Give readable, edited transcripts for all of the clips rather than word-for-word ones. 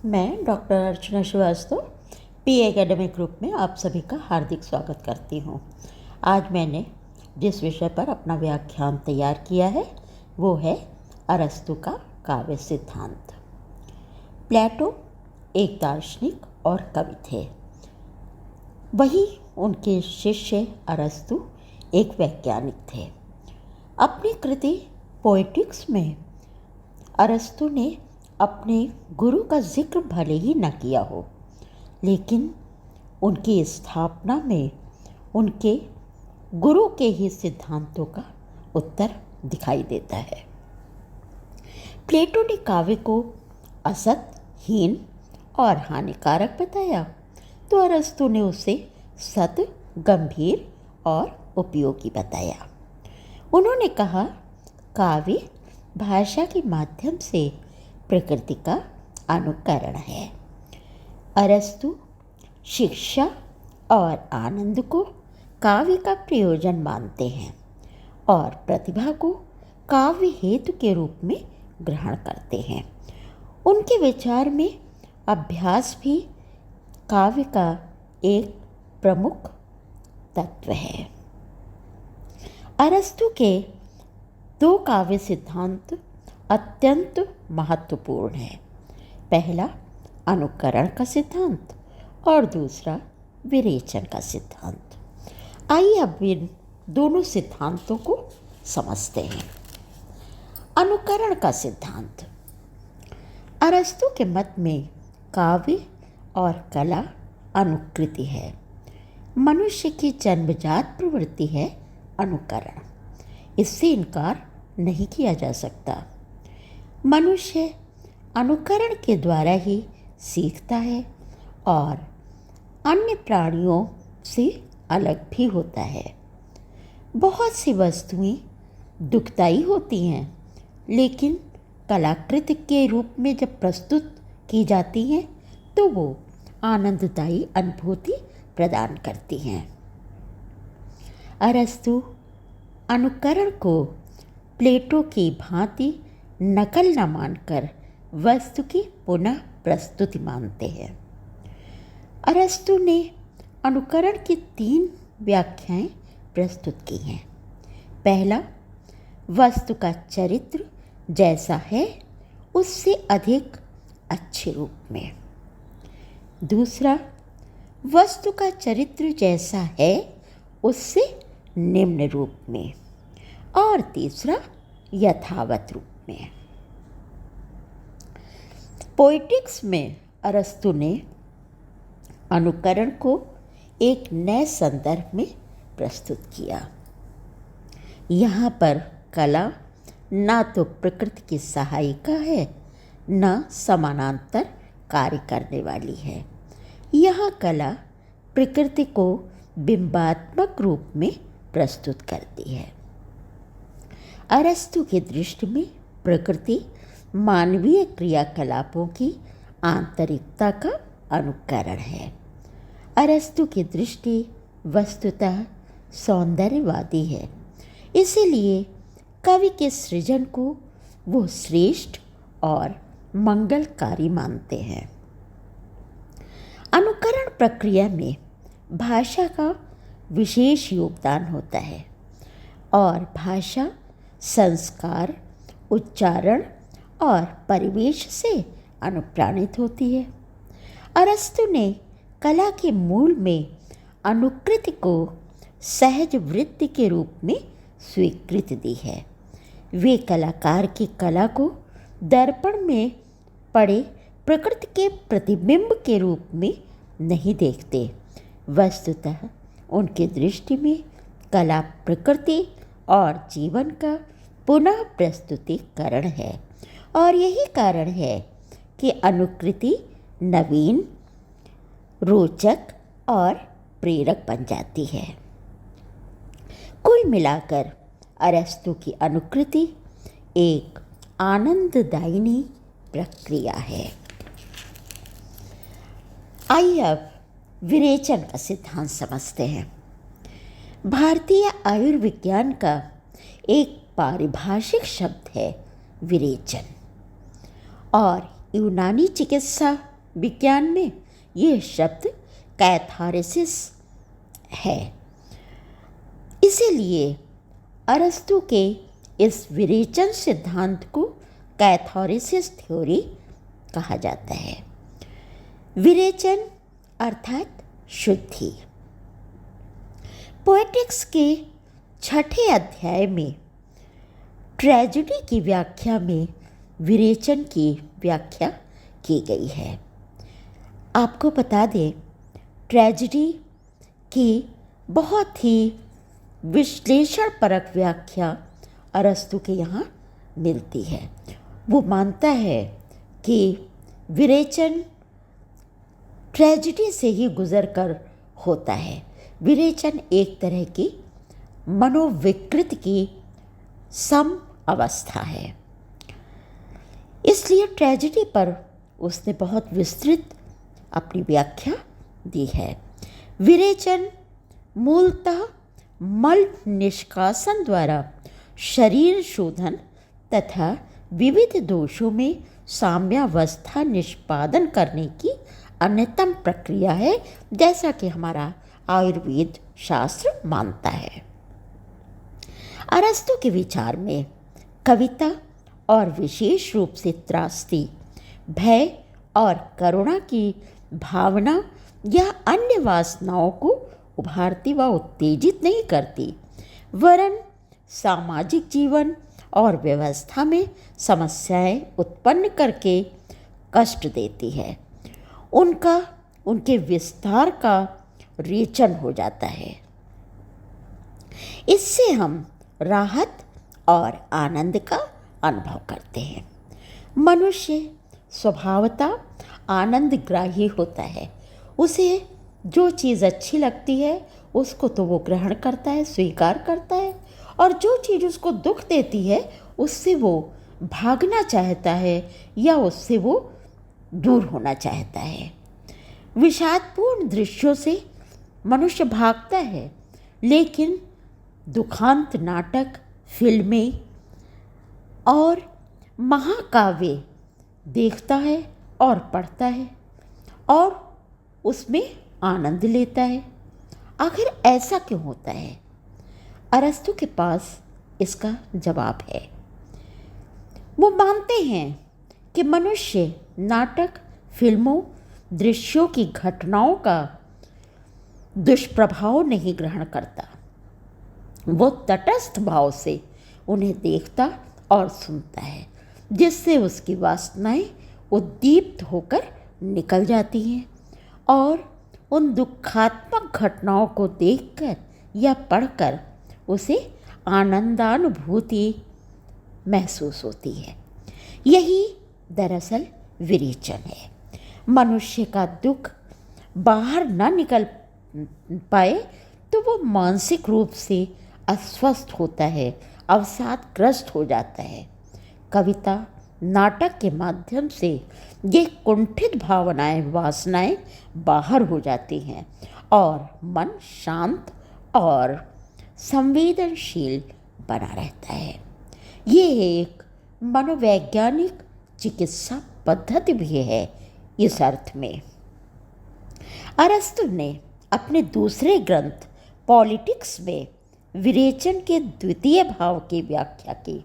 मैं डॉक्टर अर्चना Srivastava P academic group में आप सभी का हार्दिक स्वागत करती हूँ। आज मैंने जिस विषय पर अपना व्याख्यान तैयार किया है वो है अरस्तु का काव्य सिद्धांत। प्लेटो एक दार्शनिक और कवि थे, वही उनके शिष्य अरस्तु एक वैज्ञानिक थे। अपनी कृति पोएटिक्स में अरस्तु ने अपने गुरु का जिक्र भले ही न किया हो, लेकिन उनकी स्थापना में उनके गुरु के ही सिद्धांतों का उत्तर दिखाई देता है। प्लेटो ने काव्य को असत, हीन और हानिकारक बताया, तो अरस्तु ने उसे सत, गंभीर और उपयोगी बताया। उन्होंने कहा, काव्य भाषा के माध्यम से प्रकृति का अनुकरण है। अरस्तु शिक्षा और आनंद को काव्य का प्रयोजन मानते हैं और प्रतिभा को काव्य हेतु के रूप में ग्रहण करते हैं। उनके विचार में अभ्यास भी काव्य का एक प्रमुख तत्व है। अरस्तु के दो काव्य सिद्धांत अत्यंत महत्वपूर्ण है। पहला अनुकरण का सिद्धांत और दूसरा विरेचन का सिद्धांत। आइए अब इन दोनों सिद्धांतों को समझते हैं। अनुकरण का सिद्धांत। अरस्तु के मत में काव्य और कला अनुकृति है। मनुष्य की जन्मजात प्रवृत्ति है अनुकरण, इससे इनकार नहीं किया जा सकता। मनुष्य अनुकरण के द्वारा ही सीखता है और अन्य प्राणियों से अलग भी होता है। बहुत सी वस्तुएं दुखदायी होती हैं, लेकिन कलाकृति के रूप में जब प्रस्तुत की जाती हैं तो वो आनंददायी अनुभूति प्रदान करती हैं। अरस्तु अनुकरण को प्लेटो की भांति नकल न मानकर वस्तु की पुनः प्रस्तुति मानते हैं। अरस्तु ने अनुकरण की 3 व्याख्याएं प्रस्तुत की हैं। पहला, वस्तु का चरित्र जैसा है उससे अधिक अच्छे रूप में। दूसरा, वस्तु का चरित्र जैसा है उससे निम्न रूप में। और तीसरा, यथावत रूप में। पोएटिक्स में अरस्तु ने अनुकरण को एक नए संदर्भ में प्रस्तुत किया। यहाँ पर कला न तो प्रकृति की सहायिका है, न समानांतर कार्य करने वाली है। यहाँ कला प्रकृति को बिंबात्मक रूप में प्रस्तुत करती है। अरस्तु की दृष्टि में प्रकृति मानवीय क्रियाकलापों की आंतरिकता का अनुकरण है। अरस्तु की दृष्टि वस्तुतः सौंदर्यवादी है, इसीलिए कवि के सृजन को वो श्रेष्ठ और मंगलकारी मानते हैं। अनुकरण प्रक्रिया में भाषा का विशेष योगदान होता है और भाषा संस्कार, उच्चारण और परिवेश से अनुप्राणित होती है। अरस्तु ने कला के मूल में अनुकृति को सहज वृत्ति के रूप में स्वीकृति दी है। वे कलाकार की कला को दर्पण में पड़े प्रकृति के प्रतिबिंब के रूप में नहीं देखते। वस्तुतः उनकी दृष्टि में कला प्रकृति और जीवन का पुनः प्रस्तुतिकरण है और यही कारण है कि अनुकृति नवीन, रोचक और प्रेरक बन जाती है। कुल मिलाकर अरस्तु की अनुकृति एक आनंददायिनी प्रक्रिया है। आइए अब विरेचन का सिद्धांत समझते हैं। भारतीय आयुर्विज्ञान का एक पारिभाषिक शब्द है विरेचन और यूनानी चिकित्सा विज्ञान में ये शब्द कैथारेसिस है। इसीलिए अरस्तु के इस विरेचन सिद्धांत को कैथारेसिस थ्योरी कहा जाता है। विरेचन अर्थात शुद्धि। पोएटिक्स के 6ठे अध्याय में ट्रेजेडी की व्याख्या में विरेचन की व्याख्या की गई है। आपको बता दें, ट्रेजेडी की बहुत ही विश्लेषणपरक व्याख्या अरस्तु के यहाँ मिलती है। वो मानता है कि विरेचन ट्रेजेडी से ही गुजर कर होता है। विरेचन एक तरह की मनोविकृत की सम अवस्था है। इसलिए ट्रेजेडी पर उसने बहुत विस्तृत अपनी व्याख्या दी है। विरेचन मूलतः मल निष्कासन द्वारा शरीर शोधन तथा विविध दोषों में साम्यावस्था निष्पादन करने की अन्यतम प्रक्रिया है, जैसा कि हमारा आयुर्वेद शास्त्र मानता है। अरस्तु के विचार में कविता और विशेष रूप से त्रासदी, भय और करुणा की भावना या अन्य वासनाओं को उभारती व उत्तेजित नहीं करती, वरन सामाजिक जीवन और व्यवस्था में समस्याएं उत्पन्न करके कष्ट देती है। उनके विस्तार का रेचन हो जाता है। इससे हम राहत और आनंद का अनुभव करते हैं। मनुष्य स्वभावतः आनंदग्राही होता है। उसे जो चीज़ अच्छी लगती है उसको तो वो ग्रहण करता है, स्वीकार करता है, और जो चीज़ उसको दुख देती है उससे वो भागना चाहता है या उससे वो दूर होना चाहता है। विषादपूर्ण दृश्यों से मनुष्य भागता है, लेकिन दुखांत नाटक, फिल्में और महाकाव्य देखता है और पढ़ता है और उसमें आनंद लेता है। आखिर ऐसा क्यों होता है? अरस्तु के पास इसका जवाब है। वो मानते हैं कि मनुष्य नाटक, फिल्मों, दृश्यों की घटनाओं का दुष्प्रभाव नहीं ग्रहण करता। वो तटस्थ भाव से उन्हें देखता और सुनता है, जिससे उसकी वासनाएं उद्दीप्त होकर निकल जाती हैं और उन दुखात्मक घटनाओं को देखकर या पढ़कर उसे आनंदानुभूति महसूस होती है। यही दरअसल विरेचन है। मनुष्य का दुख बाहर न निकल पाए तो वो मानसिक रूप से अस्वस्थ होता है, अवसादग्रस्त हो जाता है। कविता, नाटक के माध्यम से ये कुंठित भावनाएं, वासनाएं बाहर हो जाती हैं और मन शांत और संवेदनशील बना रहता है। ये एक मनोवैज्ञानिक चिकित्सा पद्धति भी है। इस अर्थ में अरस्तु ने अपने दूसरे ग्रंथ पॉलिटिक्स में विरेचन के द्वितीय भाव की व्याख्या की।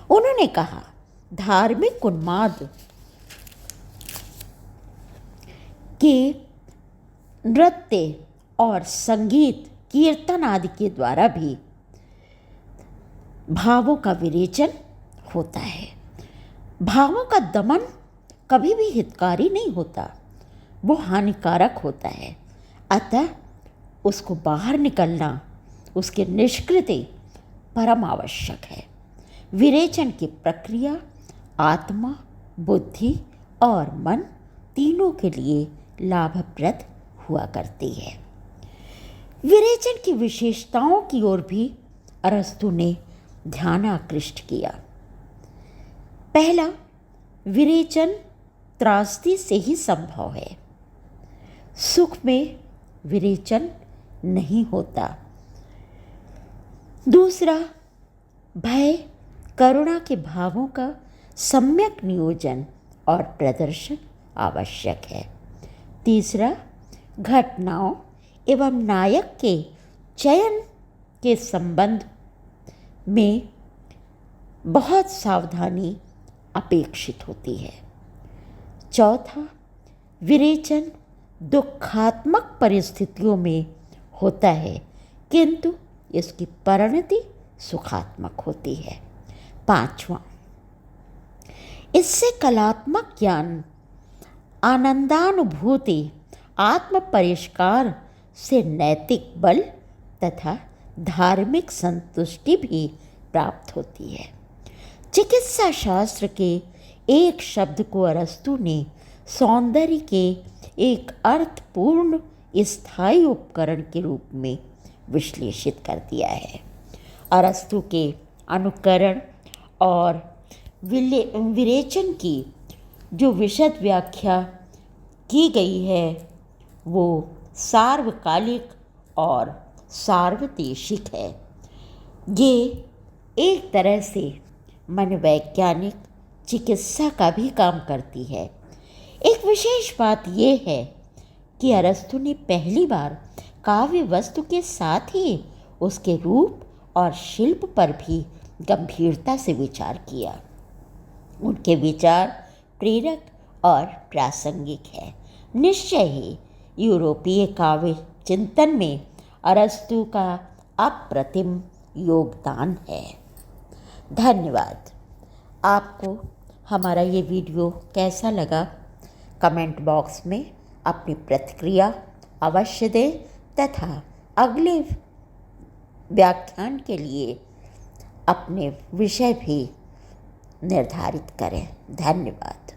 उन्होंने कहा, धार्मिक उन्माद के नृत्य और संगीत, कीर्तन आदि के द्वारा भी भावों का विरेचन होता है। भावों का दमन कभी भी हितकारी नहीं होता, वो हानिकारक होता है। अतः उसको बाहर निकलना, उसके निष्कृति परम आवश्यक है। विरेचन की प्रक्रिया आत्मा, बुद्धि और मन तीनों के लिए लाभप्रद हुआ करती है। विरेचन की विशेषताओं की ओर भी अरस्तु ने ध्यान आकृष्ट किया। पहला, विरेचन त्रासदी से ही संभव है। सुख में विरेचन नहीं होता। दूसरा, भय, करुणा के भावों का सम्यक नियोजन और प्रदर्शन आवश्यक है। तीसरा, घटनाओं एवं नायक के चयन के संबंध में बहुत सावधानी अपेक्षित होती है। चौथा, विरेचन दुखात्मक परिस्थितियों में होता है, किंतु इसकी परिणति सुखात्मक होती है। पांचवा, इससे कलात्मक ज्ञान, आनंदानुभूति, आत्म परिष्कार से नैतिक बल तथा धार्मिक संतुष्टि भी प्राप्त होती है। चिकित्सा शास्त्र के एक शब्द को अरस्तु ने सौंदर्य के एक अर्थपूर्ण स्थायी उपकरण के रूप में विश्लेषित कर दिया है। अरस्तु के अनुकरण और विरेचन की जो विशद व्याख्या की गई है वो सार्वकालिक और सार्वदेशिक है। ये एक तरह से मनोवैज्ञानिक चिकित्सा का भी काम करती है। एक विशेष बात यह है कि अरस्तु ने पहली बार काव्य वस्तु के साथ ही उसके रूप और शिल्प पर भी गंभीरता से विचार किया। उनके विचार प्रेरक और प्रासंगिक है। निश्चय ही यूरोपीय काव्य चिंतन में अरस्तु का अप्रतिम योगदान है। धन्यवाद। आपको हमारा ये वीडियो कैसा लगा? कमेंट बॉक्स में अपनी प्रतिक्रिया अवश्य दें तथा अगले व्याख्यान के लिए अपने विषय भी निर्धारित करें। धन्यवाद।